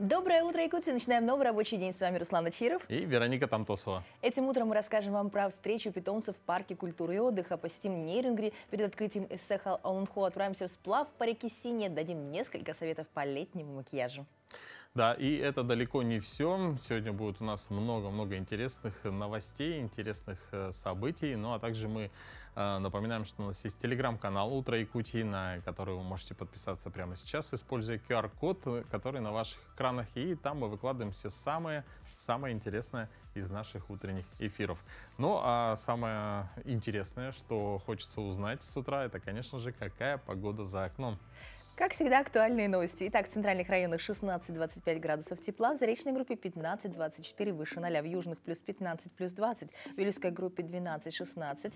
Доброе утро, Якутия! Начинаем новый рабочий день. С вами Руслан Ачиров и Вероника Тамтосова. Этим утром мы расскажем вам про встречу питомцев в парке культуры и отдыха. Посетим Нерюнгри. Перед открытием Эссехал-Аунхо отправимся в сплав по реке Сине. Дадим несколько советов по летнему макияжу. Да, и это далеко не все. Сегодня будет у нас много-много интересных новостей, интересных событий. Ну а также мы напоминаем, что у нас есть телеграм-канал «Утро Якутии», на который вы можете подписаться прямо сейчас, используя QR-код, который на ваших экранах. И там мы выкладываем все самое интересное из наших утренних эфиров. Ну а самое интересное, что хочется узнать с утра, это, конечно же, какая погода за окном. Как всегда, актуальные новости. Итак, в центральных районах 16-25 градусов тепла, в заречной группе 15-24 выше 0, в южных плюс 15, плюс 20, в Вилюйской группе 12-16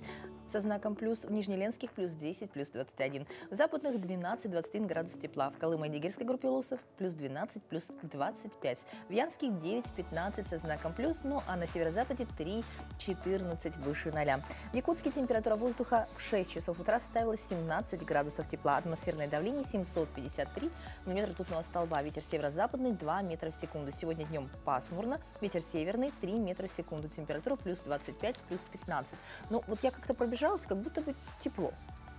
со знаком плюс, в Нижнеленских плюс 10, плюс 21, в западных 12-21 градус тепла, в Колымо-Дигирской группе Лусов плюс 12, плюс 25, в Янских 9-15 со знаком плюс, ну а на северо-западе 3-14 выше 0. В Якутске температура воздуха в 6 часов утра составила 17 градусов тепла, атмосферное давление 753 мм ртутного столба. Ветер северо-западный 2 метра в секунду. Сегодня днем пасмурно. Ветер северный 3 метра в секунду. Температура плюс 25, плюс 15. Ну вот я как-то пробежалась, как будто бы тепло.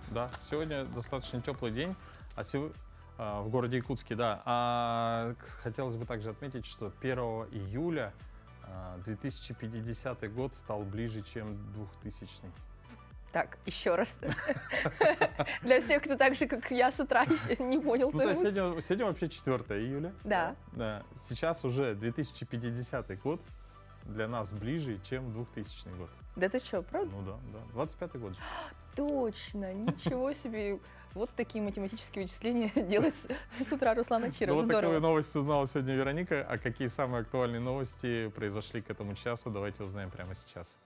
Да, сегодня достаточно теплый день. В городе Якутске, да. Хотелось бы также отметить, что 1 июля 2050 год стал ближе, чем 2000. Так, еще раз. Для всех, кто так же, как я, с утра не понял. Сегодня вообще 4 июля. Да. Сейчас уже 2050 год для нас ближе, чем 2000 год. Да ты что, правда? Ну да. 25-й год же. Точно, ничего себе. Вот такие математические вычисления делает с утра Руслан Ачиров. Вот такую новость узнала сегодня Вероника. А какие самые актуальные новости произошли к этому часу, давайте узнаем прямо сейчас.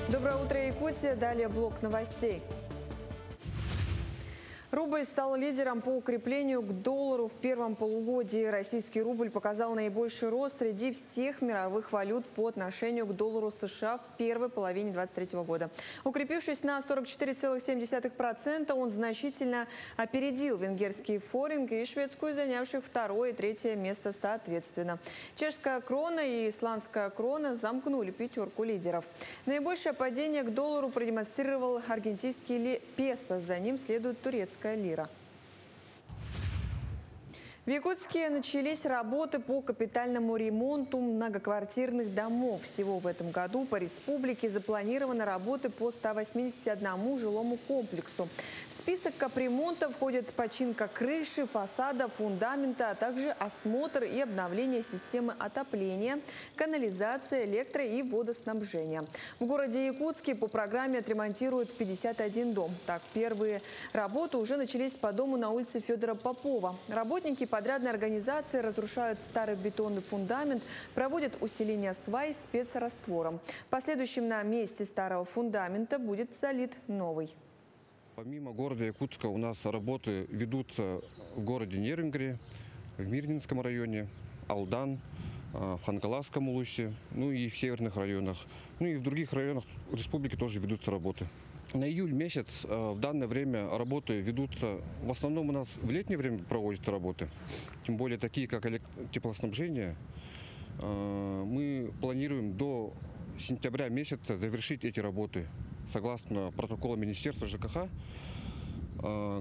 Доброе утро, Якутия. Далее блок новостей. Рубль стал лидером по укреплению к доллару в первом полугодии. Российский рубль показал наибольший рост среди всех мировых валют по отношению к доллару США в первой половине 2023 года. Укрепившись на 44,7%, он значительно опередил венгерский форинг и шведскую, занявших второе и третье место соответственно. Чешская крона и исландская крона замкнули пятерку лидеров. Наибольшее падение к доллару продемонстрировал аргентинский песо, за ним следует турецкая лира. В Якутске начались работы по капитальному ремонту многоквартирных домов. Всего в этом году по республике запланированы работы по 181 жилому комплексу. В список капремонта входит починка крыши, фасада, фундамента, а также осмотр и обновление системы отопления, канализации, электро- и водоснабжения. В городе Якутске по программе отремонтируют 51 дом. Так, первые работы уже начались по дому на улице Федора Попова. Работники подрядной организации разрушают старый бетонный фундамент, проводят усиление свай спецраствором. Последующим на месте старого фундамента будет залит новый. Помимо города Якутска у нас работы ведутся в городе Нерюнгри, в Мирнинском районе, Алдан, в Хангаласском улусе, ну и в северных районах. Ну и в других районах республики тоже ведутся работы. На июль месяц в данное время работы ведутся, в основном у нас в летнее время проводятся работы, тем более такие, как теплоснабжение. Мы планируем до сентября месяца завершить эти работы. Согласно протоколу Министерства ЖКХ,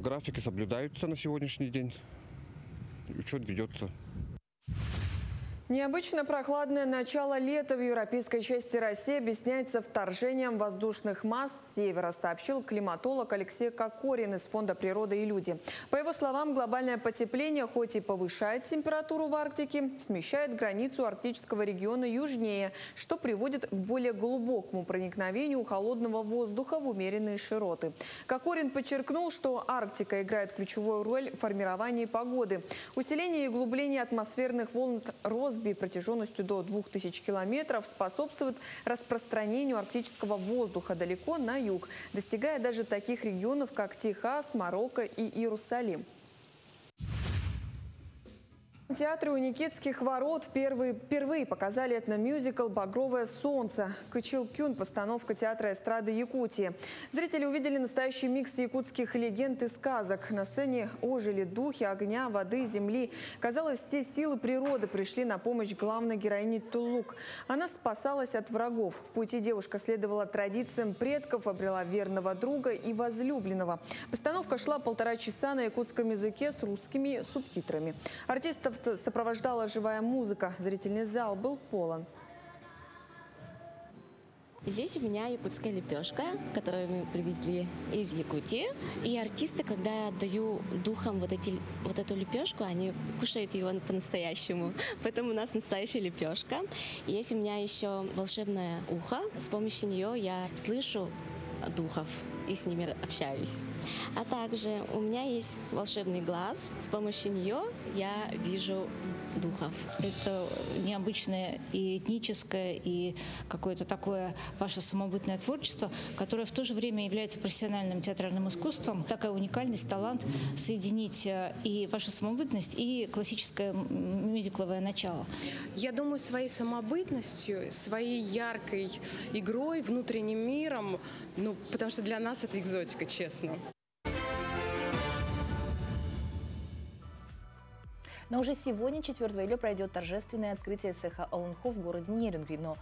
графики соблюдаются на сегодняшний день, учет ведется. Необычно прохладное начало лета в европейской части России объясняется вторжением воздушных масс с севера, сообщил климатолог Алексей Кокорин из Фонда природы и люди. По его словам, глобальное потепление хоть и повышает температуру в Арктике, смещает границу арктического региона южнее, что приводит к более глубокому проникновению холодного воздуха в умеренные широты. Кокорин подчеркнул, что Арктика играет ключевую роль в формировании погоды. Усиление и углубление атмосферных волн Россби протяженностью до 2000 километров способствует распространению арктического воздуха далеко на юг, достигая даже таких регионов, как Техас, Марокко и Иерусалим. Театры у Никитских ворот впервые показали этномюзикл «Багровое солнце». Кычыл-Кюн – постановка театра эстрады Якутии. Зрители увидели настоящий микс якутских легенд и сказок. На сцене ожили духи огня, воды, земли. Казалось, все силы природы пришли на помощь главной героине Тулук. Она спасалась от врагов. В пути девушка следовала традициям предков, обрела верного друга и возлюбленного. Постановка шла 1,5 часа на якутском языке с русскими субтитрами. Артистов сопровождала живая музыка. Зрительный зал был полон. Здесь у меня якутская лепешка, которую мы привезли из Якутии. И артисты, когда я отдаю духам вот эту лепешку, они кушают ее по-настоящему. Поэтому у нас настоящая лепешка. И есть у меня еще волшебное ухо. С помощью нее я слышу духов и с ними общаюсь. А также у меня есть волшебный глаз. С помощью нее я вижу духов. Это необычное и этническое, и какое-то такое ваше самобытное творчество, которое в то же время является профессиональным театральным искусством. Такая уникальность, талант соединить и вашу самобытность, и классическое мюзикловое начало. Я думаю, своей самобытностью, своей яркой игрой, внутренним миром, потому что для нас это экзотика, честно. Но уже сегодня, 4 июля, пройдет торжественное открытие цеха Олонхо в городе Нерюнгри. Но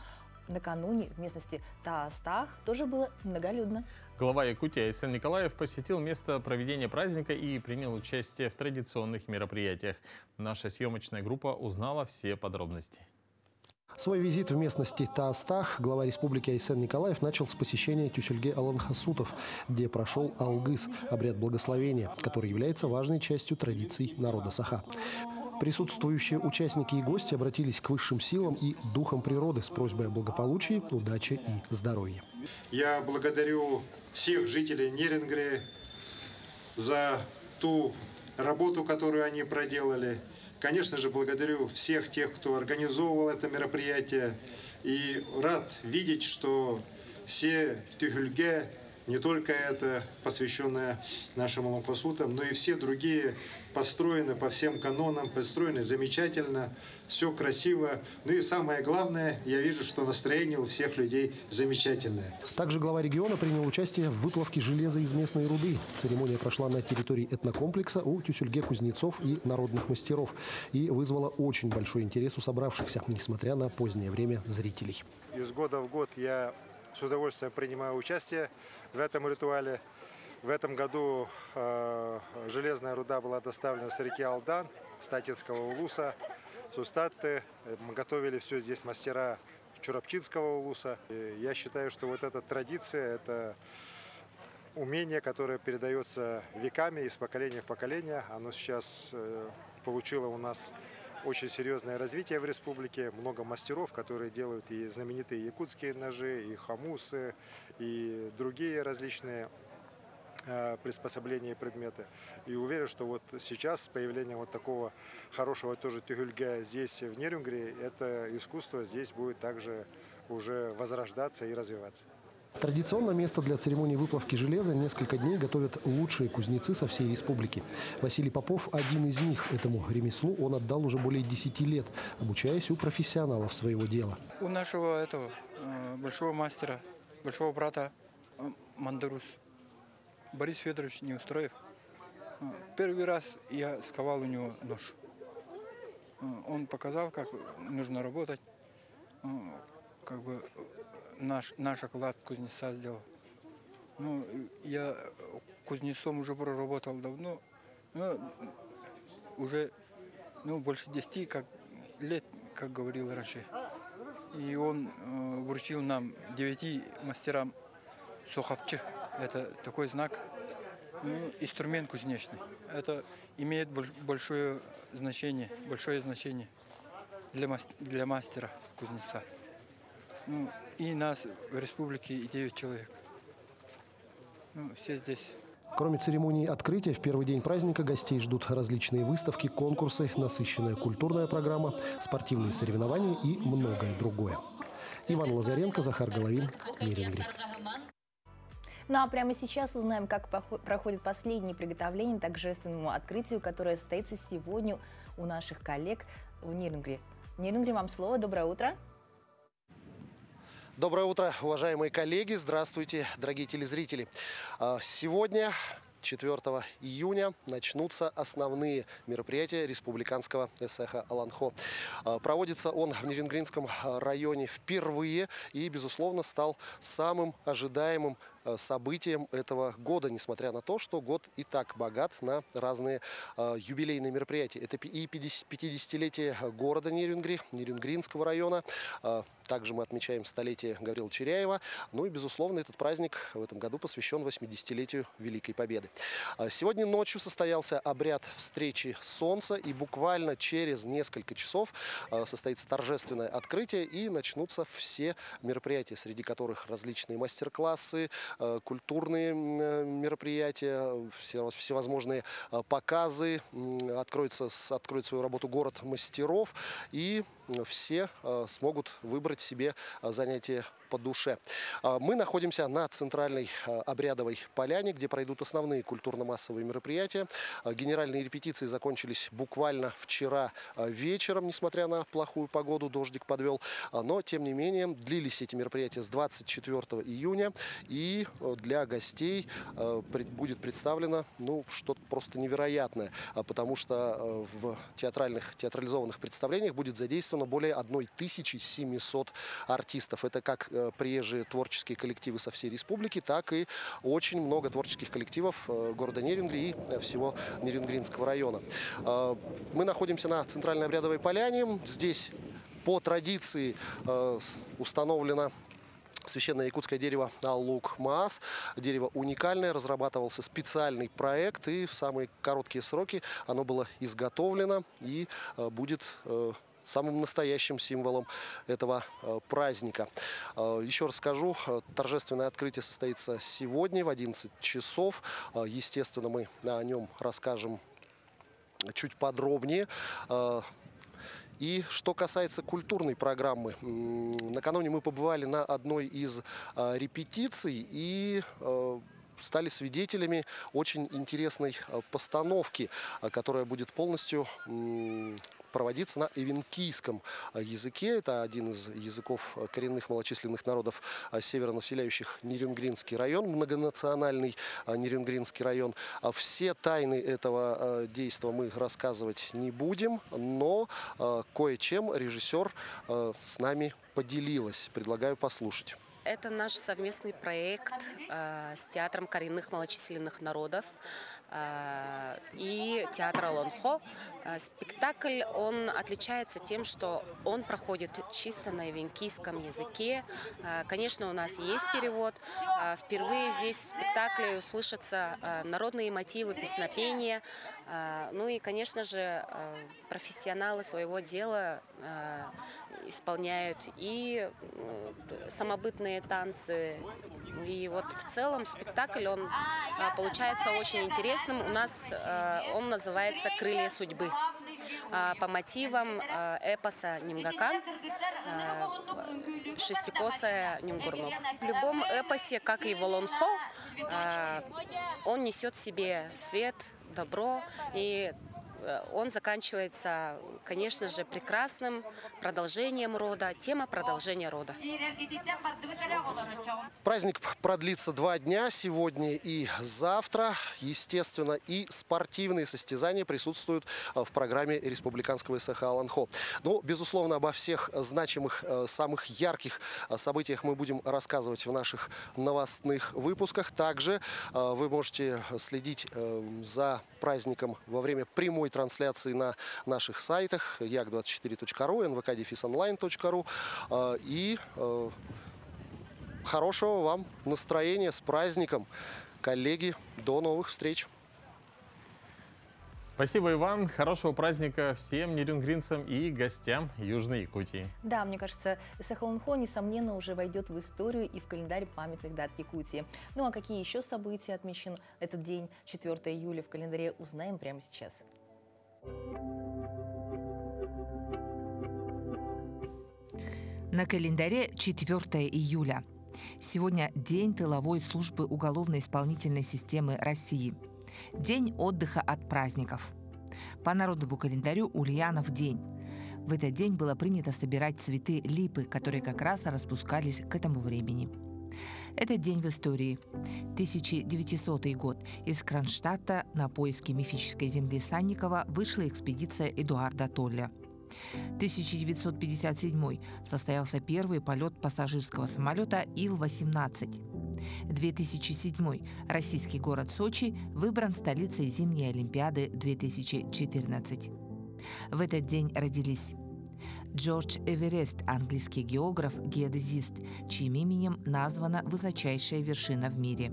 накануне в местности Таастах тоже было многолюдно. Глава Якутии Айсен Николаев посетил место проведения праздника и принял участие в традиционных мероприятиях. Наша съемочная группа узнала все подробности. Свой визит в местности Таастах глава республики Айсен Николаев начал с посещения Тюсельге Аланхасутов, где прошел алгыс – обряд благословения, который является важной частью традиций народа Саха. Присутствующие участники и гости обратились к высшим силам и духам природы с просьбой о благополучии, удаче и здоровье. Я благодарю всех жителей Нерюнгри за ту работу, которую они проделали. Конечно же, благодарю всех тех, кто организовывал это мероприятие. И рад видеть, что все Тюхельге, не только это, посвященное нашим Аланхасутам, но и все другие построены по всем канонам, построены замечательно, все красиво. Ну и самое главное, я вижу, что настроение у всех людей замечательное. Также глава региона принял участие в выплавке железа из местной руды. Церемония прошла на территории этнокомплекса у Тюсельге кузнецов и народных мастеров и вызвала очень большой интерес у собравшихся, несмотря на позднее время зрителей. Из года в год я с удовольствием принимаю участие в этом ритуале. В этом году железная руда была доставлена с реки Алдан, с Татинского улуса, Сустатты. Мы готовили все здесь мастера Чурапчинского улуса. И я считаю, что вот эта традиция, это умение, которое передается веками из поколения в поколение. Оно сейчас получило у нас очень серьезное развитие в республике. Много мастеров, которые делают и знаменитые якутские ножи, и хомусы, и другие различные приспособления и предметы. И уверен, что вот сейчас с появлением вот такого хорошего тоже тюгюльга здесь в Нерюнгри, это искусство здесь будет также уже возрождаться и развиваться. Традиционно место для церемонии выплавки железа несколько дней готовят лучшие кузнецы со всей республики. Василий Попов – один из них. Этому ремеслу он отдал уже более 10 лет, обучаясь у профессионалов своего дела. У нашего большого мастера, большого брата Мандарус Борис Федорович Неустроев. Первый раз я сковал у него нож. Он показал, как нужно работать, как бы наш оклад кузнеца сделал. Ну, я кузнецом уже проработал давно, уже больше 10 лет, как говорил раньше. И он вручил нам 9 мастерам сохапчы. Это такой знак, инструмент кузнечный. Это имеет большое значение для мастера кузнеца. И нас в республике 9 человек. Все здесь. Кроме церемонии открытия, в первый день праздника гостей ждут различные выставки, конкурсы, насыщенная культурная программа, спортивные соревнования и многое другое. Иван Лазаренко, Захар Головин, Нерюнгри. Ну а прямо сейчас узнаем, как проходит последнее приготовление к торжественному открытию, которое состоится сегодня у наших коллег в Нирингре. Нирингре, вам слово. Доброе утро. Доброе утро, уважаемые коллеги. Здравствуйте, дорогие телезрители. Сегодня, 4 июня, начнутся основные мероприятия республиканского эсэха Аланхо. Проводится он в Нирингринском районе впервые и, безусловно, стал самым ожидаемым событием этого года, несмотря на то, что год и так богат на разные юбилейные мероприятия. Это и 50-летие города Нирингри, Нирингринского района. Также мы отмечаем столетие Гаврила Чиряева. Ну и, безусловно, этот праздник в этом году посвящен 80-летию Великой Победы. Сегодня ночью состоялся обряд встречи Солнца, и буквально через несколько часов состоится торжественное открытие и начнутся все мероприятия, среди которых различные мастер-классы, культурные мероприятия, всевозможные показы. Откроет свою работу город мастеров, и все смогут выбрать себе занятие по душе. Мы находимся на центральной обрядовой поляне, где пройдут основные культурно-массовые мероприятия. Генеральные репетиции закончились буквально вчера вечером, несмотря на плохую погоду, дождик подвел. Но, тем не менее, длились эти мероприятия с 24 июня. И для гостей будет представлено что-то просто невероятное, потому что в театрализованных представлениях будет задействовано более 1700 артистов. Это как приезжие творческие коллективы со всей республики, так и очень много творческих коллективов города Нирингри и всего Нирингринского района. Мы находимся на центральной обрядовой поляне. Здесь по традиции установлено священное якутское дерево Аллук-Маас. Дерево уникальное, разрабатывался специальный проект, и в самые короткие сроки оно было изготовлено и будет самым настоящим символом этого праздника. Еще раз скажу, торжественное открытие состоится сегодня в 11 часов. Естественно, мы о нем расскажем чуть подробнее. И что касается культурной программы, накануне мы побывали на одной из репетиций и стали свидетелями очень интересной постановки, которая будет полностью проводиться на эвенкийском языке. Это один из языков коренных малочисленных народов, северонаселяющих Нирингринский район, многонациональный Нирингринский район. Все тайны этого действа мы рассказывать не будем, но кое-чем режиссер с нами поделилась. Предлагаю послушать. Это наш совместный проект с Театром коренных малочисленных народов и театр Аланхо. Спектакль, он отличается тем, что он проходит чисто на эвенкийском языке. Конечно, у нас есть перевод. Впервые здесь в спектакле услышатся народные мотивы песнопения. Ну и, конечно же, профессионалы своего дела исполняют и самобытные танцы. И вот в целом спектакль, он получается очень интересным. У нас он называется «Крылья судьбы» по мотивам эпоса Нимгакан «Шестикосая Нимгурнук». В любом эпосе, как и в Аланхо, он несет в себе свет, добро, и он заканчивается, конечно же, прекрасным продолжением рода, тема продолжения рода. Праздник продлится 2 дня, сегодня и завтра. Естественно, и спортивные состязания присутствуют в программе республиканского эсэха Аланхо. Но, безусловно, обо всех значимых, самых ярких событиях мы будем рассказывать в наших новостных выпусках. Также вы можете следить за праздником во время прямой трансляции на наших сайтах yak24.ru, nvk-online.ru. И хорошего вам настроения, с праздником, коллеги. До новых встреч. Спасибо, Иван. Хорошего праздника всем нирингринцам и гостям Южной Якутии. Да, мне кажется, эсэх Аланхо, несомненно, уже войдет в историю и в календарь памятных дат Якутии. Ну а какие еще события отмечен этот день, 4 июля, в календаре, узнаем прямо сейчас. На календаре 4 июля. Сегодня День тыловой службы уголовно-исполнительной системы России. День отдыха от праздников. По народному календарю Ульянов день. В этот день было принято собирать цветы липы, которые как раз распускались к этому времени. Этот день в истории. 1900 год. Из Кронштадта на поиски мифической земли Санникова вышла экспедиция Эдуарда Толля. 1957 состоялся первый полет пассажирского самолета Ил-18. 2007 российский город Сочи выбран столицей зимней Олимпиады 2014. В этот день родились Джордж Эверест, английский географ, геодезист, чьим именем названа высочайшая вершина в мире.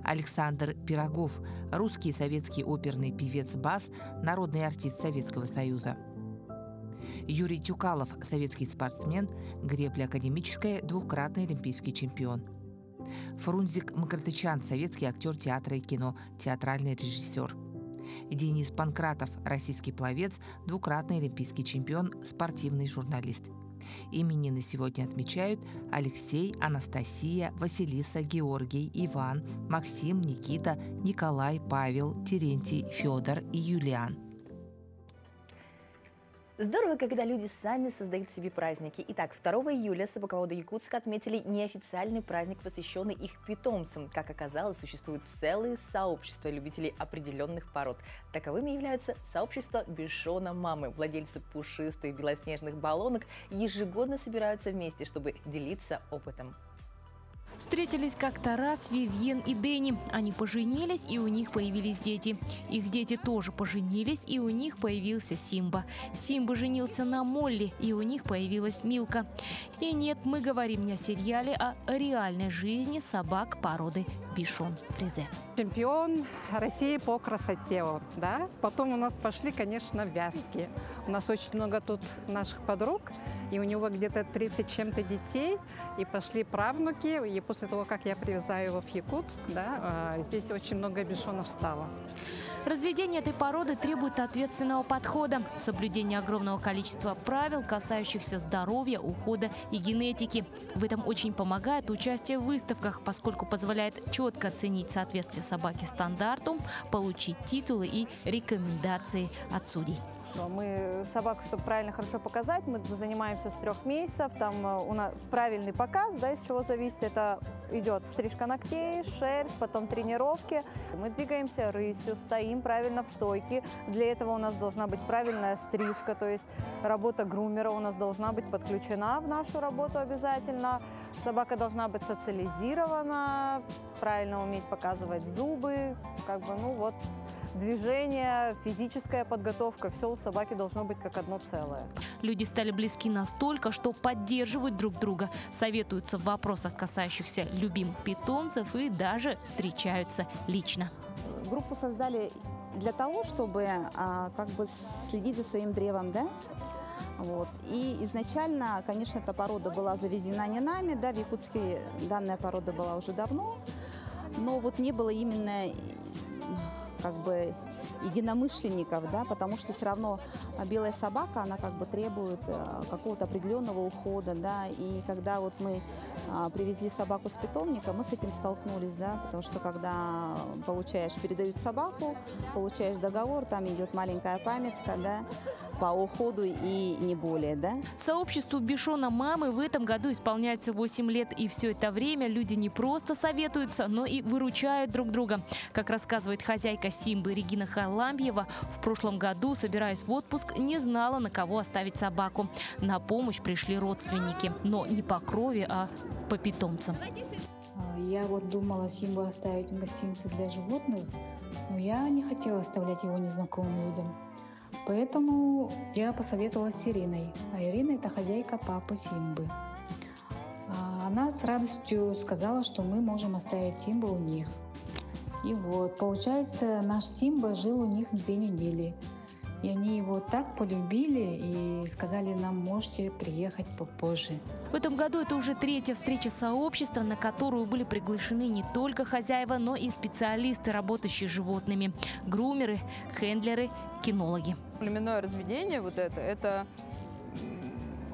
Александр Пирогов, русский и советский оперный певец-бас, народный артист Советского Союза. Юрий Тюкалов, советский спортсмен, гребля академическая, двукратный олимпийский чемпион. Фрунзик Мкртычан, советский актер театра и кино, театральный режиссер. Денис Панкратов, российский пловец, двукратный олимпийский чемпион, спортивный журналист. Именины сегодня отмечают Алексей, Анастасия, Василиса, Георгий, Иван, Максим, Никита, Николай, Павел, Терентий, Федор и Юлиан. Здорово, когда люди сами создают себе праздники. Итак, 2 июля собаководы Якутска отметили неофициальный праздник, посвященный их питомцам. Как оказалось, существует целое сообщество любителей определенных пород. Таковыми являются сообщество бишона мамы. Владельцы пушистых белоснежных баллонок ежегодно собираются вместе, чтобы делиться опытом. Встретились как-то раз Вивьен и Дэнни. Они поженились, и у них появились дети. Их дети тоже поженились, и у них появился Симба. Симба женился на Молли, и у них появилась Милка. И нет, мы говорим не о сериале, а о реальной жизни собак породы бишон фризе. Чемпион России по красоте. Вот, да? Потом у нас пошли, конечно, вязки. У нас очень много тут наших подруг, и у него где-то 30 чем-то детей, и пошли правнуки. И после того, как я привезаю его в Якутск, да, здесь очень много бишонов стало. Разведение этой породы требует ответственного подхода, соблюдения огромного количества правил, касающихся здоровья, ухода и генетики. В этом очень помогает участие в выставках, поскольку позволяет четко оценить соответствие собаки стандартам, получить титулы и рекомендации от судей. Мы собаку, чтобы правильно, хорошо показать, мы занимаемся с 3 месяцев. Там у нас правильный показ, да, из чего зависит. Это идет стрижка ногтей, шерсть, потом тренировки. Мы двигаемся рысью, стоим правильно в стойке. Для этого у нас должна быть правильная стрижка, то есть работа грумера у нас должна быть подключена в нашу работу обязательно. Собака должна быть социализирована, правильно уметь показывать зубы, движение, физическая подготовка, все у собаки должно быть как одно целое. Люди стали близки настолько, что поддерживают друг друга, советуются в вопросах, касающихся любимых питомцев, и даже встречаются лично. Группу создали для того, чтобы следить за своим древом, да? Вот. И изначально, конечно, эта порода была завезена не нами, да, в Якутске данная порода была уже давно, но вот не было именно единомышленников, да, потому что все равно белая собака, она требует какого-то определенного ухода, да, и когда вот мы привезли собаку с питомника, мы с этим столкнулись, да, потому что когда передают собаку, получаешь договор, там идет маленькая памятка, да, по уходу и не более, да. Сообществу бишона мамы в этом году исполняется 8 лет, и все это время люди не просто советуются, но и выручают друг друга. Как рассказывает хозяйка Симбы Регина Харлампьева, в прошлом году, собираясь в отпуск, не знала, на кого оставить собаку. На помощь пришли родственники, но не по крови, а по питомцам. Я думала Симбу оставить в гостинице для животных, но я не хотела оставлять его незнакомым людям. Поэтому я посоветовалась с Ириной. А Ирина – это хозяйка папы Симбы. Она с радостью сказала, что мы можем оставить Симбу у них. И вот, получается, наш Симба жил у них 2 недели. И они его так полюбили и сказали нам, можете приехать попозже. В этом году это уже 3-я встреча сообщества, на которую были приглашены не только хозяева, но и специалисты, работающие с животными, грумеры, хендлеры, кинологи. Племенное разведение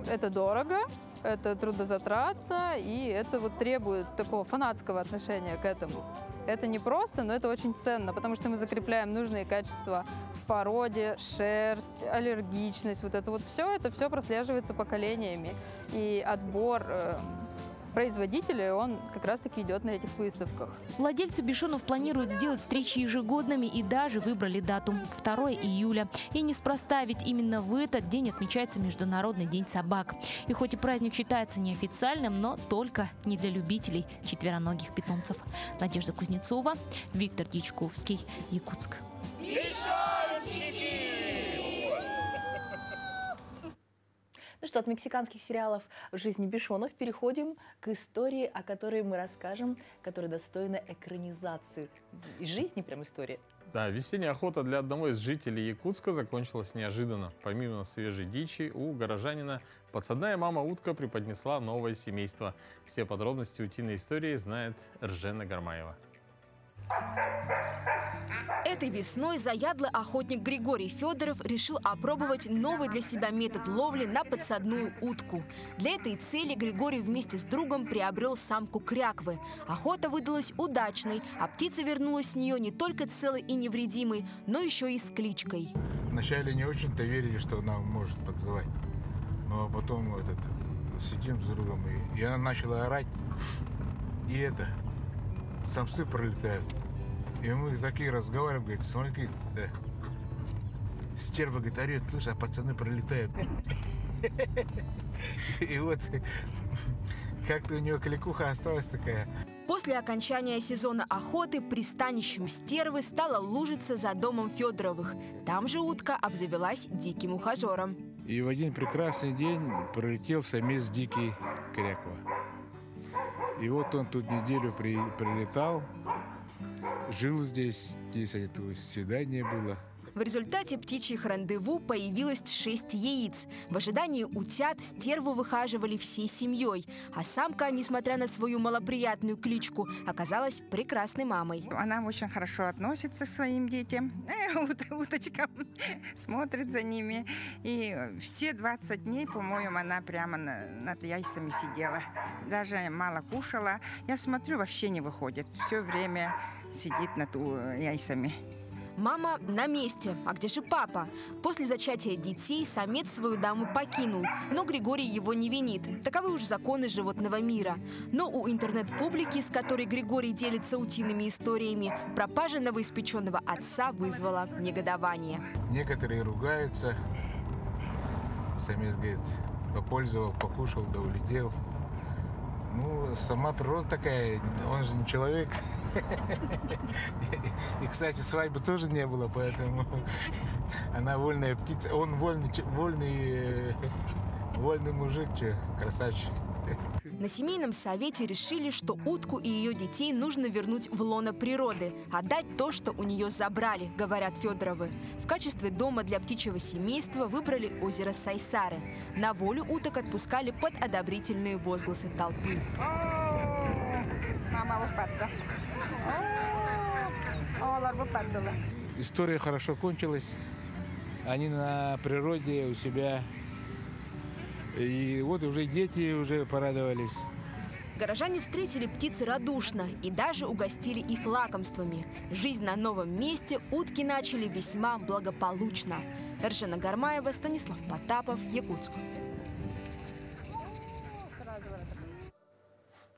это дорого, это трудозатратно, и это требует такого фанатского отношения к этому. Это не просто, но это очень ценно, потому что мы закрепляем нужные качества в породе, шерсть, аллергичность, вот это все прослеживается поколениями. И отбор производителей, он как раз-таки идет на этих выставках. Владельцы бишонов планируют сделать встречи ежегодными и даже выбрали дату – 2 июля. И неспроста, ведь именно в этот день отмечается Международный день собак. И хоть и праздник считается неофициальным, но только не для любителей четвероногих питомцев. Надежда Кузнецова, Виктор Дичковский, Якутск. Ну что, от мексиканских сериалов «Жизнь бишонов» переходим к истории, о которой мы расскажем, которая достойна экранизации. Из жизни прям история. Да, весенняя охота для одного из жителей Якутска закончилась неожиданно. Помимо свежей дичи, у горожанина подсадная мама-утка преподнесла новое семейство. Все подробности утиной истории знает Ржена Гармаева. Этой весной заядлый охотник Григорий Федоров решил опробовать новый для себя метод ловли на подсадную утку. Для этой цели Григорий вместе с другом приобрел самку кряквы. Охота выдалась удачной, а птица вернулась с нее не только целой и невредимой, но еще и с кличкой. Вначале не очень-то верили, что она может подзывать. Но потом сидим с другом, и она начала орать. И самцы пролетают. И мы такие разговариваем, говорит, смотри, стерва, говорит, орет, слышь, а пацаны пролетают. И вот как-то у нее кликуха осталась такая. После окончания сезона охоты пристанищем стервы стала Лужица за домом Федоровых. Там же утка обзавелась диким ухажером. И в один прекрасный день пролетел самец дикий кряква. И вот он тут неделю прилетал, жил здесь свидание было. В результате птичьих рандеву появилось 6 яиц. В ожидании утят стерву выхаживали всей семьей. А самка, несмотря на свою малоприятную кличку, оказалась прекрасной мамой. Она очень хорошо относится к своим детям, уточкам, смотрит за ними. И все 20 дней, по-моему, она прямо над яйцами сидела. Даже мало кушала. Я смотрю, вообще не выходит. Все время сидит над яйцами. Мама на месте. А где же папа? После зачатия детей самец свою даму покинул. Но Григорий его не винит. Таковы уж законы животного мира. Но у интернет-публики, с которой Григорий делится утиными историями, пропажа новоиспеченного отца вызвала негодование. Некоторые ругаются. Самец, говорит, попользовал, покушал, да улетел. Ну, сама природа такая, он же не человек. И, кстати, свадьбы тоже не было, поэтому она вольная птица. Он вольный мужик, красавчик. На семейном совете решили, что утку и ее детей нужно вернуть в лоно природы, отдать то, что у нее забрали, говорят Федоровы. В качестве дома для птичьего семейства выбрали озеро Сайсары. На волю уток отпускали под одобрительные возгласы толпы. История хорошо кончилась. Они на природе у себя. И вот уже дети уже порадовались. Горожане встретили птиц радушно и даже угостили их лакомствами. Жизнь на новом месте утки начали весьма благополучно. Ржена Гармаева, Станислав Потапов, Якутск.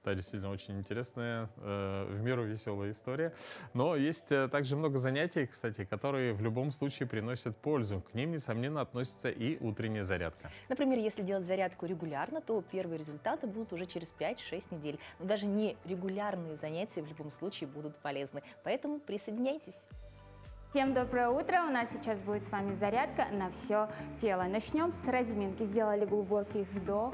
Да, действительно, очень интересная, в меру веселая история. Но есть также много занятий, кстати, которые в любом случае приносят пользу. К ним, несомненно, относится и утренняя зарядка. Например, если делать зарядку регулярно, то первые результаты будут уже через 5-6 недель. Но даже нерегулярные занятия в любом случае будут полезны. Поэтому присоединяйтесь. Всем доброе утро! У нас сейчас будет с вами зарядка на все тело. Начнем с разминки. Сделали глубокий вдох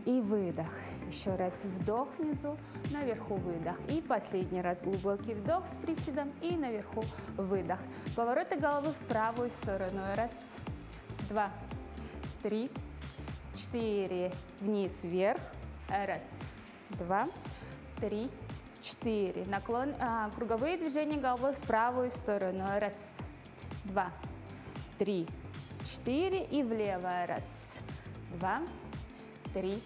и выдох. Еще раз вдох внизу, наверху выдох. И последний раз глубокий вдох с приседом и наверху выдох. Повороты головы в правую сторону. Раз, два, три, четыре. Вниз, вверх. Раз, два, три, четыре. Наклон, круговые движения головы в правую сторону. Раз, два, три, четыре. И влево. Раз, два, три,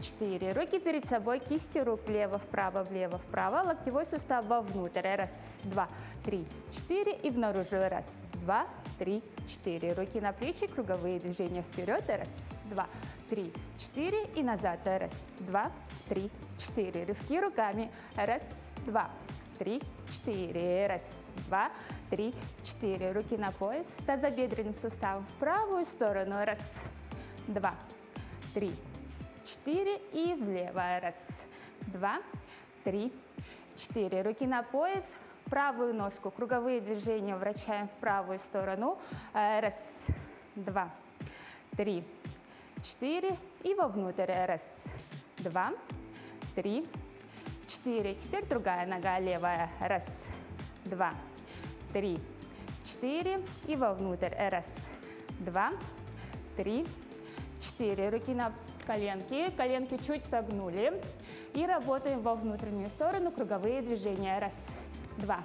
4. Руки перед собой, кисти рук влево-вправо, влево-вправо. Локтевой сустав вовнутрь. Раз, два, три, 4. И внаружу. Раз, два, три, 4. Руки на плечи, круговые движения вперед. Раз, два, три, 4. И назад. Раз, два, три, 4. Рывки руками. Раз, два, три, 4. Раз, два, три, 4. Руки на пояс. Тазобедренным суставом в правую сторону. Раз, два, три, 4. И влево. Раз, два, три, 4. Руки на пояс. Правую ножку. Круговые движения вращаем в правую сторону. Раз, два, три, 4. И вовнутрь. Раз, два, три, 4. Теперь другая нога левая. Раз, два, три, 4. И вовнутрь. Раз, два, три, 4. Руки на коленки. Коленки чуть согнули. И работаем во внутреннюю сторону. Круговые движения. Раз, два,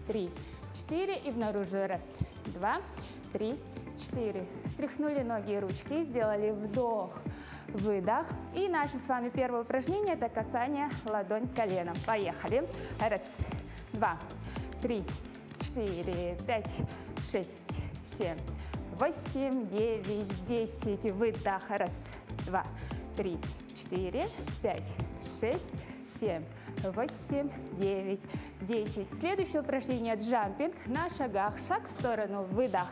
три, 4. И внаружу. Раз, два, три, 4. Встряхнули ноги и ручки. Сделали вдох, выдох. И наше с вами первое упражнение – это касание ладонь коленом. Поехали. Раз, два, три, 4, 5, 6, 7, 8, 9, 10. Выдох. Раз, два, три, 4, 5, 6, 7, 8, 9, 10. Следующее упражнение – джампинг на шагах. Шаг в сторону. Выдох.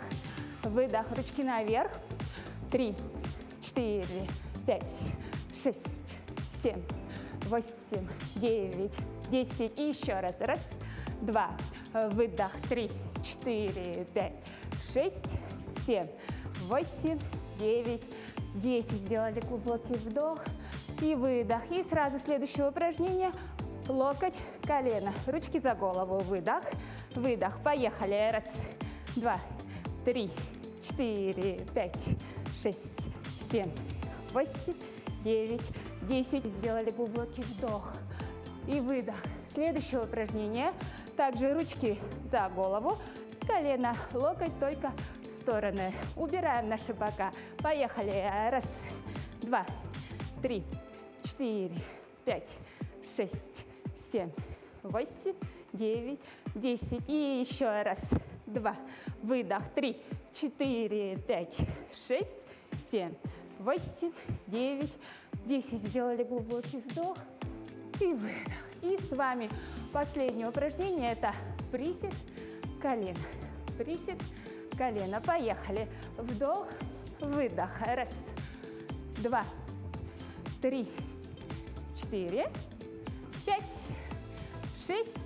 Выдох. Ручки наверх. 3, 4, 5, 6, 7, 8, 9, 10. И еще раз. Раз, два. Выдох. 3, 4, 5, 6, 7, 8, 9, 10. Сделали глубокий вдох и выдох. И сразу следующее упражнение. Локоть, колено. Ручки за голову. Выдох. Выдох. Поехали. Раз, два, три, 4, 5, 6, 7, 8, 9, 10. Сделали глубокий вдох и выдох. Следующее упражнение. Также ручки за голову, колено, локоть только в стороны. Убираем наши бока. Поехали. Раз, два, три, 4, 5, 6, 7, 8, 9, 10. И еще раз. 2. Выдох. 3, 4, 5, 6, 7, 8, 9, 10. Сделали глубокий вдох и выдох. И с вами последнее упражнение – это присед колено. Присед колено. Поехали. Вдох, выдох. Раз, два, три, 4, 5, 6,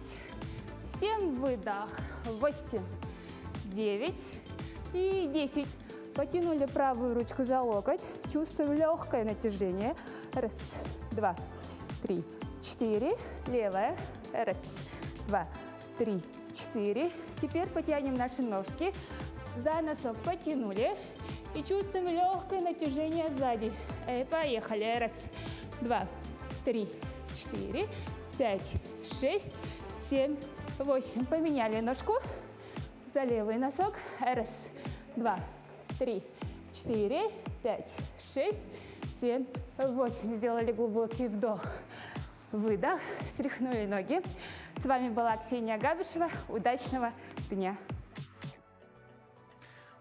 7. Выдох. 8, 9 и 10. Потянули правую ручку за локоть. Чувствуем легкое натяжение. Раз, два, три, 4. Левая. Раз, два, три, 4. Теперь потянем наши ножки. За носок потянули. И чувствуем легкое натяжение сзади. Поехали. Раз, два, три, 4, 5, 6, 7, 8. Поменяли ножку за левый носок. Раз, два, три, 4, 5, 6, 7, 8. Сделали глубокий вдох. Выдох. Стряхнули ноги. С вами была Ксения Габишева. Удачного дня.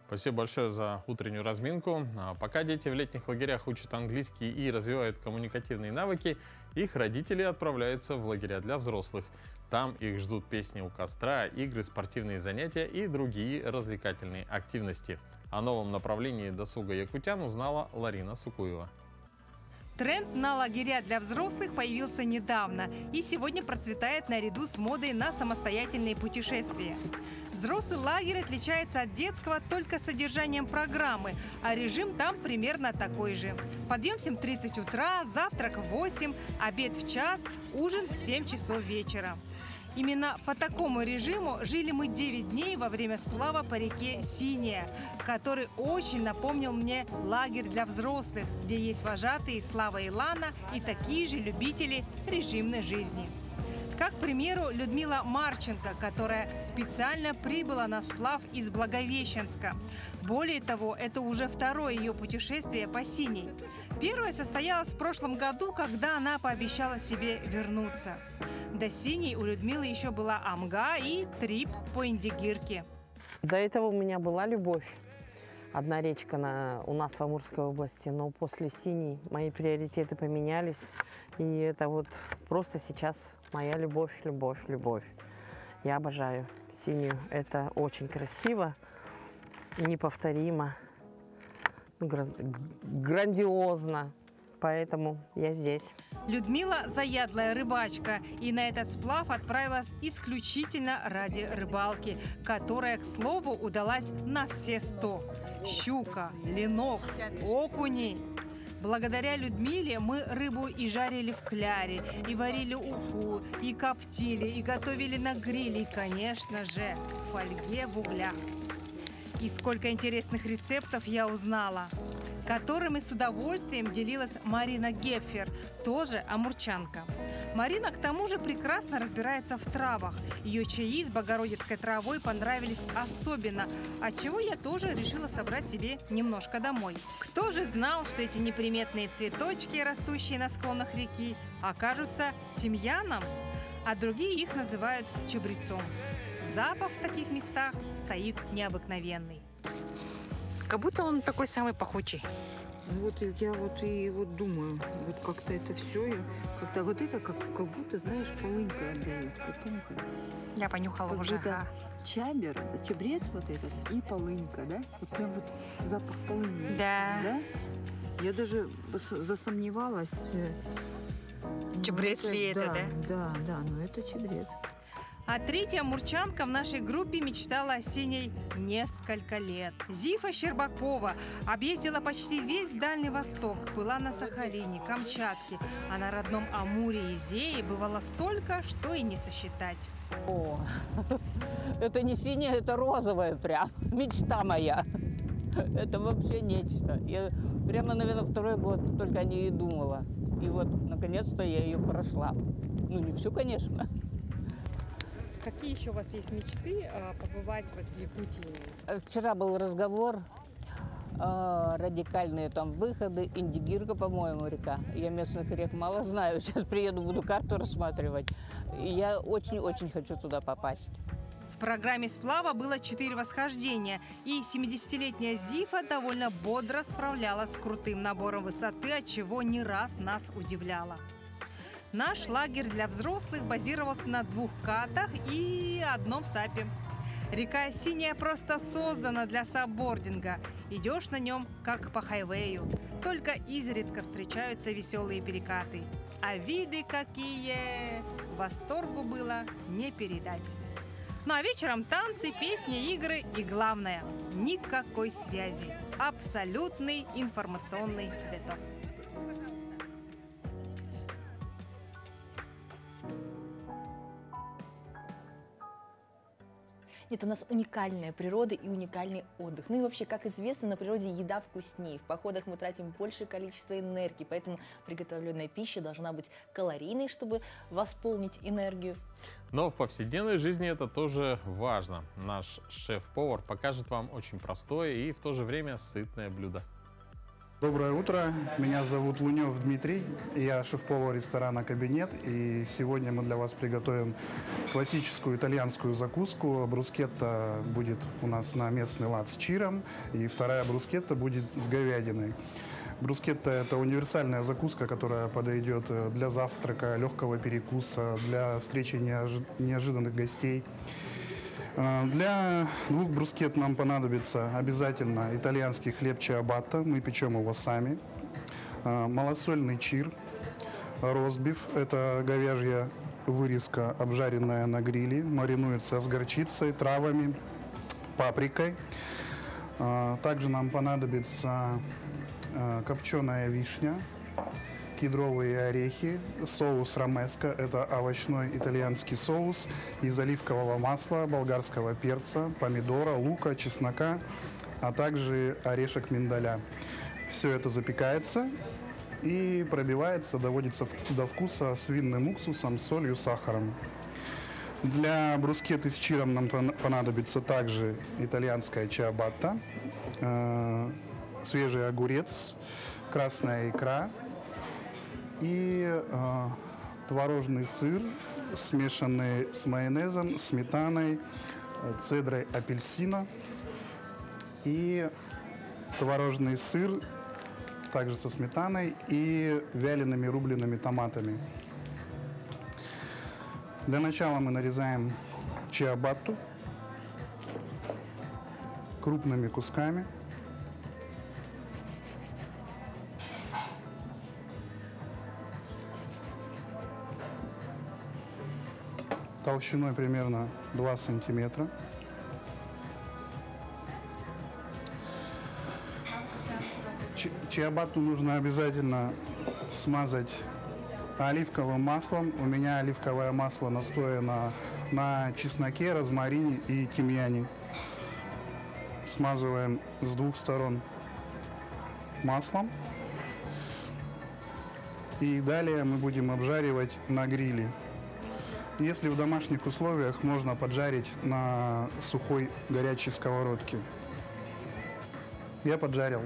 Спасибо большое за утреннюю разминку. Пока дети в летних лагерях учат английский и развивают коммуникативные навыки, их родители отправляются в лагеря для взрослых. Там их ждут песни у костра, игры, спортивные занятия и другие развлекательные активности. О новом направлении досуга якутян узнала Ларина Сукуева. Тренд на лагеря для взрослых появился недавно и сегодня процветает наряду с модой на самостоятельные путешествия. Взрослый лагерь отличается от детского только содержанием программы, а режим там примерно такой же. Подъем в 7:30 утра, завтрак в 8, обед в 1, ужин в 7 часов вечера. Именно по такому режиму жили мы 9 дней во время сплава по реке Синяя, который очень напомнил мне лагерь для взрослых, где есть вожатые Слава и Лана и такие же любители режимной жизни. Как, к примеру, Людмила Марченко, которая специально прибыла на сплав из Благовещенска. Более того, это уже второе ее путешествие по Синей. Первое состоялось в прошлом году, когда она пообещала себе вернуться. До Синей у Людмилы еще была Амга и трип по Индигирке. До этого у меня была любовь. Одна речка у нас в Амурской области, но после Синей мои приоритеты поменялись. И это вот просто сейчас моя любовь, любовь, любовь. Я обожаю Синюю. Это очень красиво, неповторимо, грандиозно. Поэтому я здесь. Людмила – заядлая рыбачка, и на этот сплав отправилась исключительно ради рыбалки, которая, к слову, удалась на все 100. Щука, ленок, окуни. Благодаря Людмиле мы рыбу и жарили в кляре, и варили уху, и коптили, и готовили на гриле, и, конечно же, в фольге в углях. И сколько интересных рецептов я узнала, которыми с удовольствием делилась Марина Гепфер, тоже амурчанка. Марина, к тому же, прекрасно разбирается в травах. Ее чаи с богородицкой травой понравились особенно, отчего я тоже решила собрать себе немножко домой. Кто же знал, что эти неприметные цветочки, растущие на склонах реки, окажутся тимьяном, а другие их называют чабрецом. Запах в таких местах стоит необыкновенный. Как будто он такой самый пахучий. Вот я вот думаю, вот как-то это все, как-то вот это как будто, знаешь, полынкой отдают. Вот понюхай. Я понюхала как уже. Будто чабрец вот этот и полынка, да? Вот прям вот запах полыни. Да. Да? Я даже засомневалась. Чабрец ли это, да? Да, но это чабрец. А третья амурчанка в нашей группе мечтала о Синей несколько лет. Зифа Щербакова объездила почти весь Дальний Восток, была на Сахалине, Камчатке, а на родном Амуре и Зее бывало столько, что и не сосчитать. О, это не синяя, это розовая прям, мечта моя. Это вообще нечто. Я прямо, наверное, второй год только о ней и думала. И вот, наконец-то, я ее прошла. Ну, не всю, конечно. Какие еще у вас есть мечты побывать в Якутии? Вчера был разговор, радикальные там выходы, Индигирка, по-моему, река. Я местных рек мало знаю, сейчас приеду, буду карту рассматривать. И я очень-очень хочу туда попасть. В программе сплава было 4 восхождения, и 70-летняя Зифа довольно бодро справлялась с крутым набором высоты, от чего не раз нас удивляла. Наш лагерь для взрослых базировался на 2 катах и одном сапе. Река Синяя просто создана для сапбординга. Идешь на нем, как по хайвею. Только изредка встречаются веселые перекаты. А виды какие! Восторгу было не передать. Ну а вечером танцы, песни, игры и, главное, никакой связи. Абсолютный информационный детокс. Нет, у нас уникальная природа и уникальный отдых. Ну и вообще, как известно, на природе еда вкуснее. В походах мы тратим большее количество энергии, поэтому приготовленная пища должна быть калорийной, чтобы восполнить энергию. Но в повседневной жизни это тоже важно. Наш шеф-повар покажет вам очень простое и в то же время сытное блюдо. Доброе утро, меня зовут Лунев Дмитрий, я шеф-повар ресторана «Кабинет», и сегодня мы для вас приготовим классическую итальянскую закуску. Брускетта будет у нас на местный лад с чиром, и вторая брускетта будет с говядиной. Брускетта – это универсальная закуска, которая подойдет для завтрака, легкого перекуса, для встречи неожиданных гостей. Для 2 брускет нам понадобится обязательно итальянский хлеб чиабатта, мы печем его сами, малосольный чир, ростбиф, это говяжья вырезка, обжаренная на гриле, маринуется с горчицей, травами, паприкой. Также нам понадобится копченая вишня, кедровые орехи, соус ромеско, это овощной итальянский соус из оливкового масла, болгарского перца, помидора, лука, чеснока, а также орешек миндаля. Все это запекается и пробивается, доводится до вкуса с винным уксусом, солью, сахаром. Для брускетты с чиром нам понадобится также итальянская чиабатта, свежий огурец, красная икра и творожный сыр, смешанный с майонезом, сметаной, цедрой апельсина и творожный сыр также со сметаной и вялеными рубленными томатами. Для начала мы нарезаем чиабатту крупными кусками. Толщиной примерно 2 сантиметра. Чиабатту нужно обязательно смазать оливковым маслом. У меня оливковое масло настояно на чесноке, розмарине и тимьяне. Смазываем с 2 сторон маслом. И далее мы будем обжаривать на гриле. Если в домашних условиях, можно поджарить на сухой горячей сковородке. Я поджарил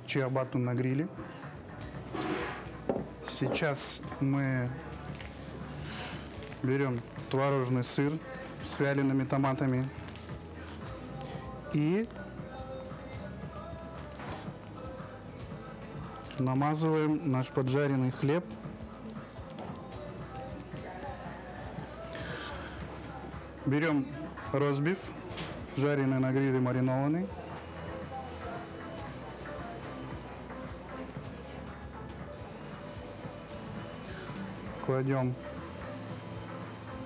чиабатту на гриле. Сейчас мы берем творожный сыр с вялеными томатами и намазываем наш поджаренный хлеб. Берем ростбиф, жареный на гриле, маринованный. Кладем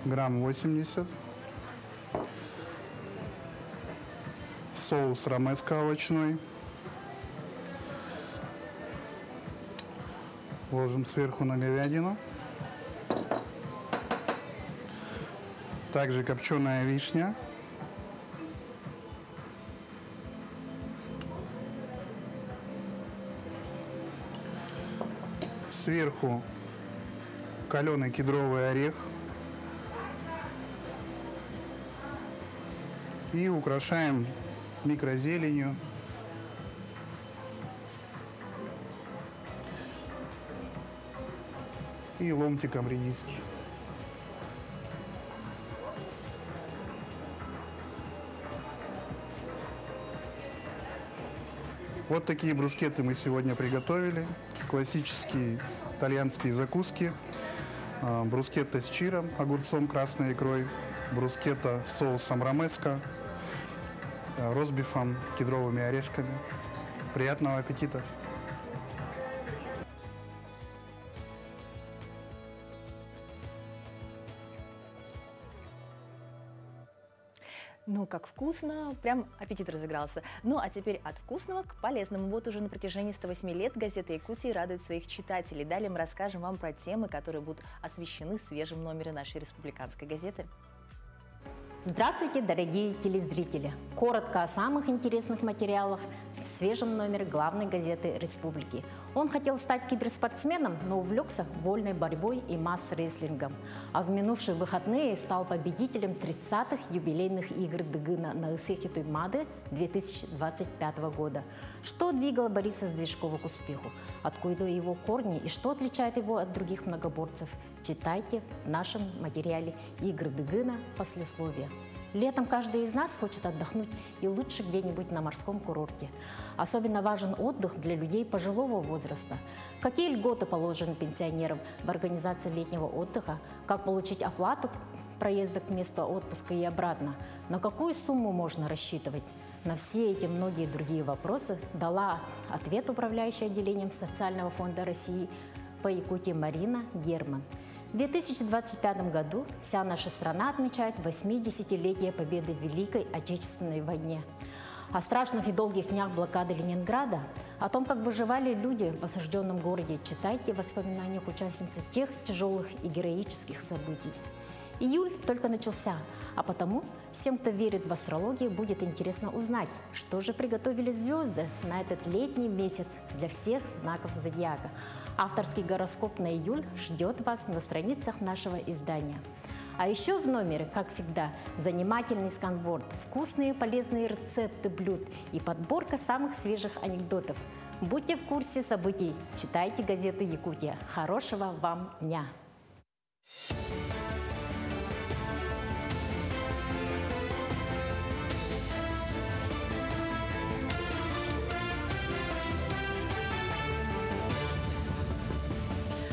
грамм 80. Соус ромеско овощной. Ложим сверху на говядину. Также копченая вишня. Сверху каленый кедровый орех. И украшаем микрозеленью. И ломтиком редиски. Вот такие брускетты мы сегодня приготовили. Классические итальянские закуски. Брускетта с чиром, огурцом, красной икрой. Брускетта с соусом ромеско, ростбифом, кедровыми орешками. Приятного аппетита! Ну, как вкусно, прям аппетит разыгрался. Ну, а теперь от вкусного к полезному. Вот уже на протяжении 108 лет газета «Якутия» радует своих читателей. Далее мы расскажем вам про темы, которые будут освещены в свежем номере нашей республиканской газеты. Здравствуйте, дорогие телезрители! Коротко о самых интересных материалах в свежем номере главной газеты республики. Он хотел стать киберспортсменом, но увлекся вольной борьбой и масс-рестлингом. А в минувшие выходные стал победителем 30-х юбилейных игр Дыгына на Исехи Туймады 2025 года. Что двигало Бориса Сдвижкова к успеху? Откуда его корни и что отличает его от других многоборцев? Читайте в нашем материале «Игры Дыгына. Послесловие». Летом каждый из нас хочет отдохнуть и лучше где-нибудь на морском курорте. Особенно важен отдых для людей пожилого возраста. Какие льготы положены пенсионерам в организации летнего отдыха? Как получить оплату проезда к месту отпуска и обратно? На какую сумму можно рассчитывать? На все эти многие другие вопросы дала ответ управляющая отделением Социального фонда России по Якутии Марина Герман. В 2025 году вся наша страна отмечает 80-летие победы в Великой Отечественной войне. О страшных и долгих днях блокады Ленинграда, о том, как выживали люди в осажденном городе, читайте в воспоминаниях участницы тех тяжелых и героических событий. Июль только начался, а потому всем, кто верит в астрологию, будет интересно узнать, что же приготовили звезды на этот летний месяц для всех знаков зодиака. Авторский гороскоп на июль ждет вас на страницах нашего издания. А еще в номере, как всегда, занимательный сканворд, вкусные и полезные рецепты блюд и подборка самых свежих анекдотов. Будьте в курсе событий, читайте газету «Якутия». Хорошего вам дня!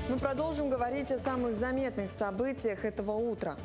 Мы продолжим говорить о самых заметных событиях этого утра.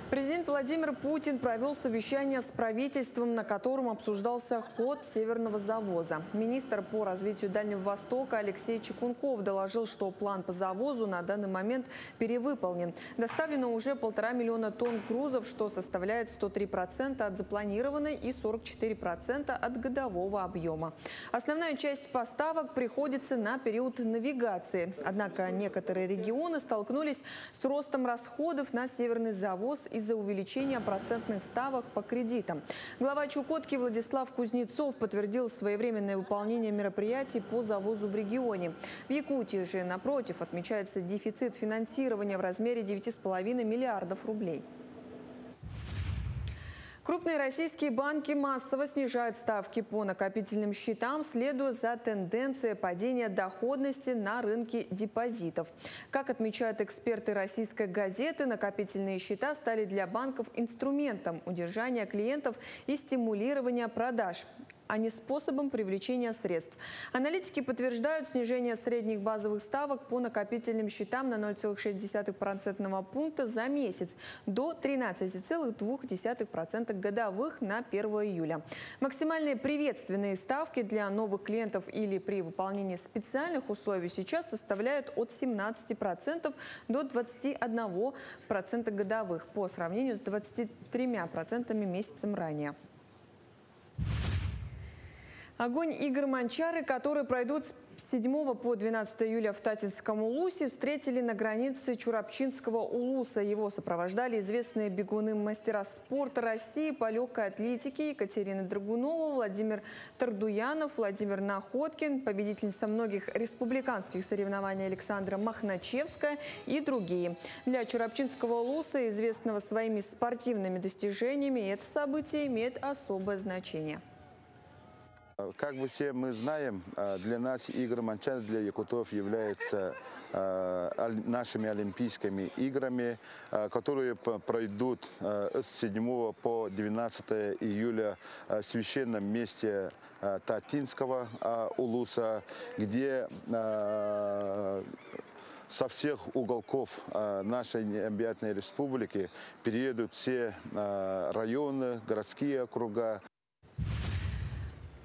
Президент Владимир Путин провел совещание с правительством, на котором обсуждался ход северного завоза. Министр по развитию Дальнего Востока Алексей Чекунков доложил, что план по завозу на данный момент перевыполнен. Доставлено уже 1,5 миллиона тонн грузов, что составляет 103% от запланированной и 44% от годового объема. Основная часть поставок приходится на период навигации. Однако некоторые регионы столкнулись с ростом расходов на северный завоз из-за увеличения процентных ставок по кредитам. Глава Чукотки Владислав Кузнецов подтвердил своевременное выполнение мероприятий по завозу в регионе. В Якутии же, напротив, отмечается дефицит финансирования в размере 9,5 миллиардов рублей. Крупные российские банки массово снижают ставки по накопительным счетам, следуя за тенденцией падения доходности на рынке депозитов. Как отмечают эксперты российской газеты, накопительные счета стали для банков инструментом удержания клиентов и стимулирования продаж, а не способом привлечения средств. Аналитики подтверждают снижение средних базовых ставок по накопительным счетам на 0,6% пункта за месяц до 13,2% годовых на 1 июля. Максимальные приветственные ставки для новых клиентов или при выполнении специальных условий сейчас составляют от 17% до 21% годовых по сравнению с 23% месяцем ранее. Огонь игр «Манчары», которые пройдут с 7 по 12 июля в Татинском Улусе, встретили на границе Чурапчинского Улуса. Его сопровождали известные бегуны-мастера спорта России по легкой атлетике Екатерина Драгунова, Владимир Тардуянов, Владимир Находкин, победительница многих республиканских соревнований Александра Махначевская и другие. Для Чурапчинского Улуса, известного своими спортивными достижениями, это событие имеет особое значение. Как бы все мы знаем, для нас игры Манчары, для якутов являются нашими Олимпийскими играми, которые пройдут с 7 по 12 июля в священном месте Татинского Улуса, где со всех уголков нашей необъятной республики переедут все районы, городские округа.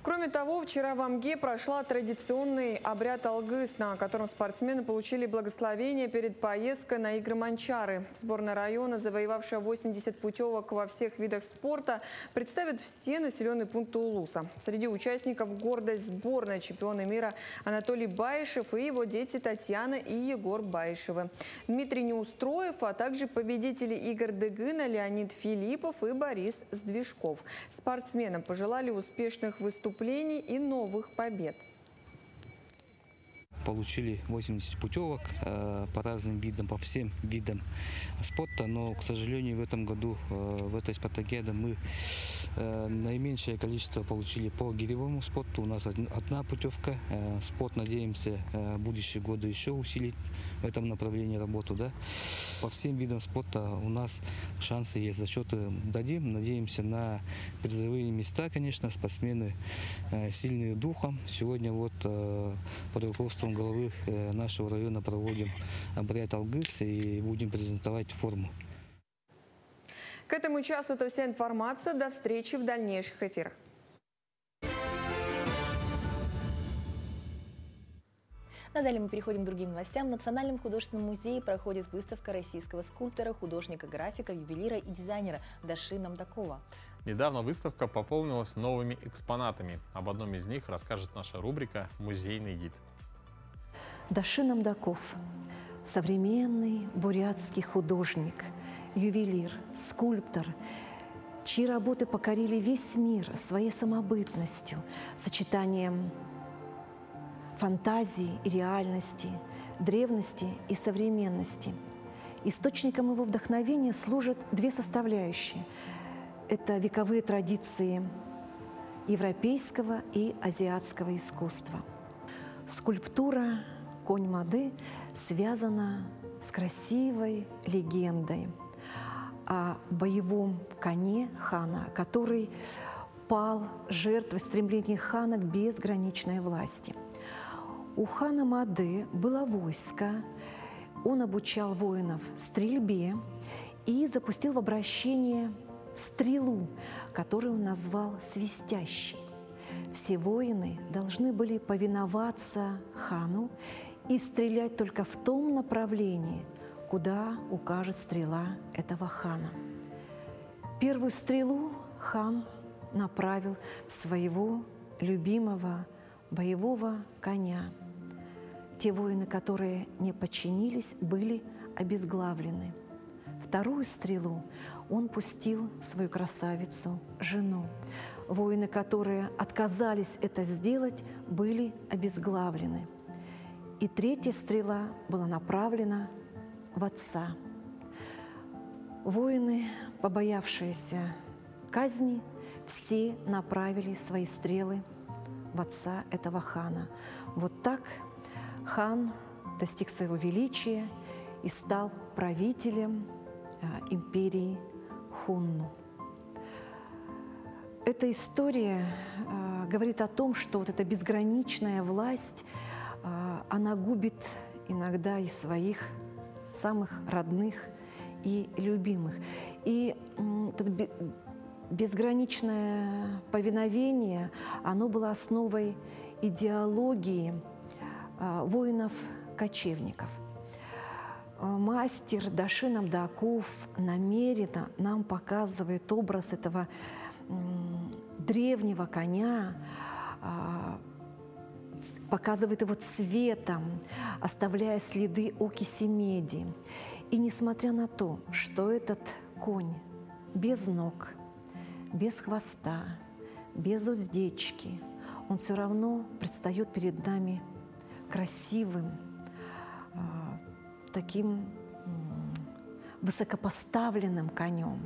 Кроме того, вчера в Амге прошла традиционный обряд Алгыс, на котором спортсмены получили благословение перед поездкой на игры Манчары. Сборная района, завоевавшая 80 путевок во всех видах спорта, представит все населенные пункты Улуса. Среди участников гордость сборной, чемпионы мира Анатолий Баишев и его дети Татьяна и Егор Баишевы, Дмитрий Неустроев, а также победители игр Дыгына Леонид Филиппов и Борис Сдвижков. Спортсменам пожелали успешных выступлений и новых побед. Получили 80 путевок по разным видам, по всем видам спорта, но, к сожалению, в этом году, в этой спартакиаде мы наименьшее количество получили по гиревому спорту. У нас одна путевка. Спорт, надеемся, в будущие годы еще усилить в этом направлении работу. Да? По всем видам спорта у нас шансы есть. Зачеты дадим. Надеемся на призовые места, конечно. Спортсмены сильные духом. Сегодня вот под руководством главы нашего района проводим обряд Алгыс и будем презентовать форму. К этому часу это вся информация. До встречи в дальнейших эфирах. Далее мы переходим к другим новостям. В Национальном художественном музее проходит выставка российского скульптора, художника, графика, ювелира и дизайнера Даши Намдакова. Недавно выставка пополнилась новыми экспонатами. Об одном из них расскажет наша рубрика «Музейный гид». Даши Намдаков – современный бурятский художник, ювелир, скульптор, чьи работы покорили весь мир своей самобытностью, сочетанием фантазии и реальности, древности и современности. Источником его вдохновения служат две составляющие. Это вековые традиции европейского и азиатского искусства. Скульптура «Конь Мады» связана с красивой легендой о боевом коне хана, который пал жертвой стремления хана к безграничной власти. У хана Мады было войско, он обучал воинов стрельбе и запустил в обращение стрелу, которую он назвал «свистящей». Все воины должны были повиноваться хану и стрелять только в том направлении, куда укажет стрела этого хана. Первую стрелу хан направил своего любимого боевого коня. Те воины, которые не подчинились, были обезглавлены. Вторую стрелу он пустил свою красавицу, жену. Воины, которые отказались это сделать, были обезглавлены. И третья стрела была направлена в отца. Воины, побоявшиеся казни, все направили свои стрелы в отца этого хана. Вот так хан достиг своего величия и стал правителем империи Хунну. Эта история говорит о том, что вот эта безграничная власть, она губит иногда и своих самых родных и любимых. И это безграничное повиновение, оно было основой идеологии воинов-кочевников. Мастер Дашин Абдаков намеренно нам показывает образ этого древнего коня, показывает его цветом, оставляя следы окиси меди. И несмотря на то, что этот конь без ног, без хвоста, без уздечки, он все равно предстает перед нами красивым, таким высокопоставленным конем.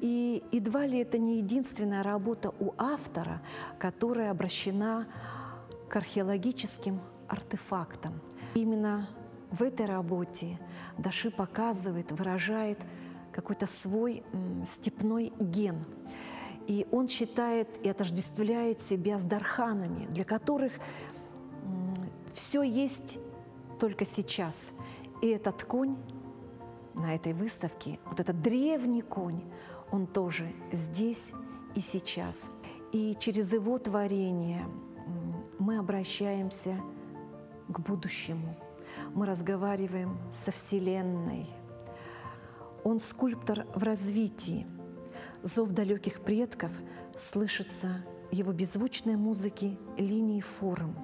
И едва ли это не единственная работа у автора, которая обращена к археологическим артефактам. Именно в этой работе Даши показывает, выражает какой-то свой степной ген. И он считает и отождествляет себя с дарханами, для которых все есть только сейчас. И этот конь на этой выставке, вот этот древний конь, он тоже здесь и сейчас. И через его творение мы обращаемся к будущему. Мы разговариваем со Вселенной. Он скульптор в развитии. Зов далеких предков слышится в его беззвучной музыке линий форм,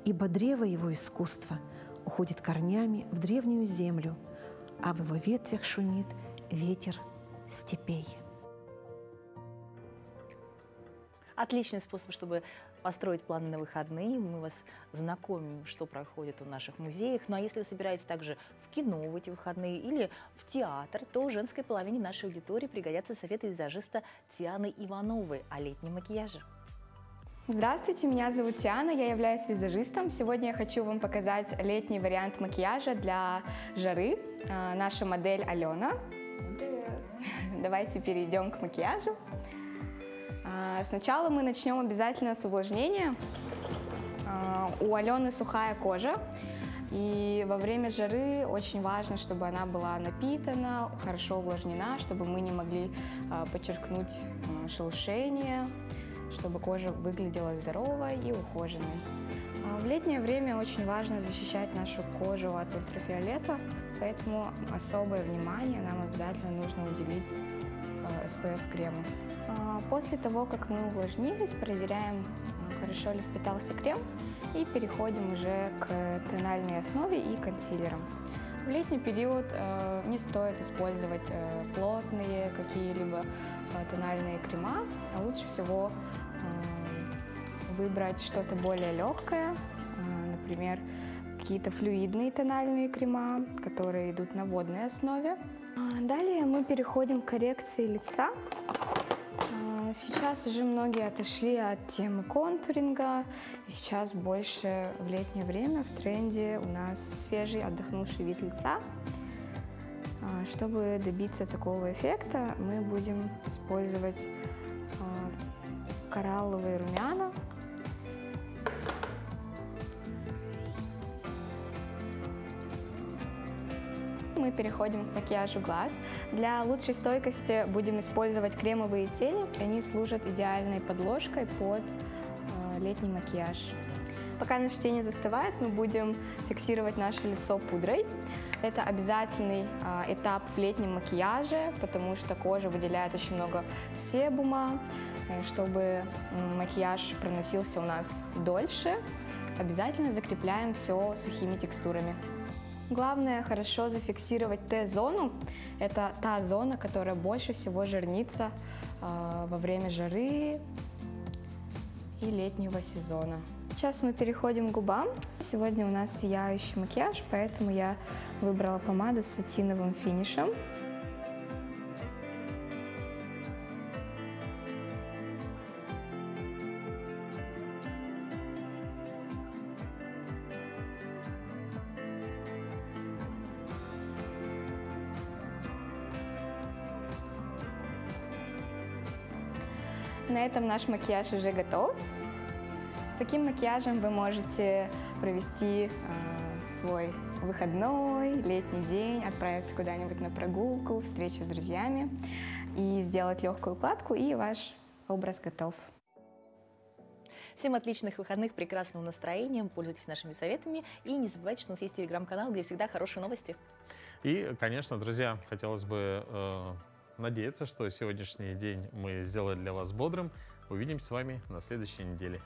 ибо древо его искусства уходит корнями в древнюю землю, а в его ветвях шумит ветер степей. Отличный способ, чтобы построить планы на выходные. Мы вас знакомим, что проходит в наших музеях. Ну а если вы собираетесь также в кино в эти выходные или в театр, то женской половине нашей аудитории пригодятся советы визажиста Тианы Ивановой о летнем макияже. Здравствуйте, меня зовут Тиана, я являюсь визажистом. Сегодня я хочу вам показать летний вариант макияжа для жары. Наша модель Алена. Давайте перейдем к макияжу. Сначала мы начнем обязательно с увлажнения. У Алены сухая кожа, и во время жары очень важно, чтобы она была напитана, хорошо увлажнена, чтобы мы не могли подчеркнуть шелушение, чтобы кожа выглядела здоровой и ухоженной. В летнее время очень важно защищать нашу кожу от ультрафиолета, поэтому особое внимание нам обязательно нужно уделить SPF-крему. После того, как мы увлажнились, проверяем, хорошо ли впитался крем, и переходим уже к тональной основе и консилерам. В летний период не стоит использовать плотные какие-либо тональные крема, а лучше всего выбрать что-то более легкое, например, какие-то флюидные тональные крема, которые идут на водной основе. Далее мы переходим к коррекции лица. Сейчас уже многие отошли от темы контуринга, и сейчас больше в летнее время в тренде у нас свежий отдохнувший вид лица. Чтобы добиться такого эффекта, мы будем использовать коралловые румяна. Мы переходим к макияжу глаз. Для лучшей стойкости будем использовать кремовые тени. Они служат идеальной подложкой под летний макияж. Пока наши тени застывают, мы будем фиксировать наше лицо пудрой. Это обязательный этап в летнем макияже, потому что кожа выделяет очень много себума. Чтобы макияж проносился у нас дольше, обязательно закрепляем все сухими текстурами. Главное хорошо зафиксировать Т-зону. Это та зона, которая больше всего жирнится во время жары и летнего сезона. Сейчас мы переходим к губам. Сегодня у нас сияющий макияж, поэтому я выбрала помаду с сатиновым финишем. На этом наш макияж уже готов. С таким макияжем вы можете провести свой выходной, летний день, отправиться куда-нибудь на прогулку, встречу с друзьями и сделать легкую укладку, и ваш образ готов. Всем отличных выходных, прекрасного настроения, пользуйтесь нашими советами и не забывайте, что у нас есть телеграм-канал, где всегда хорошие новости. И, конечно, друзья, хотелось бы надеяться, что сегодняшний день мы сделали для вас бодрым. Увидимся с вами на следующей неделе.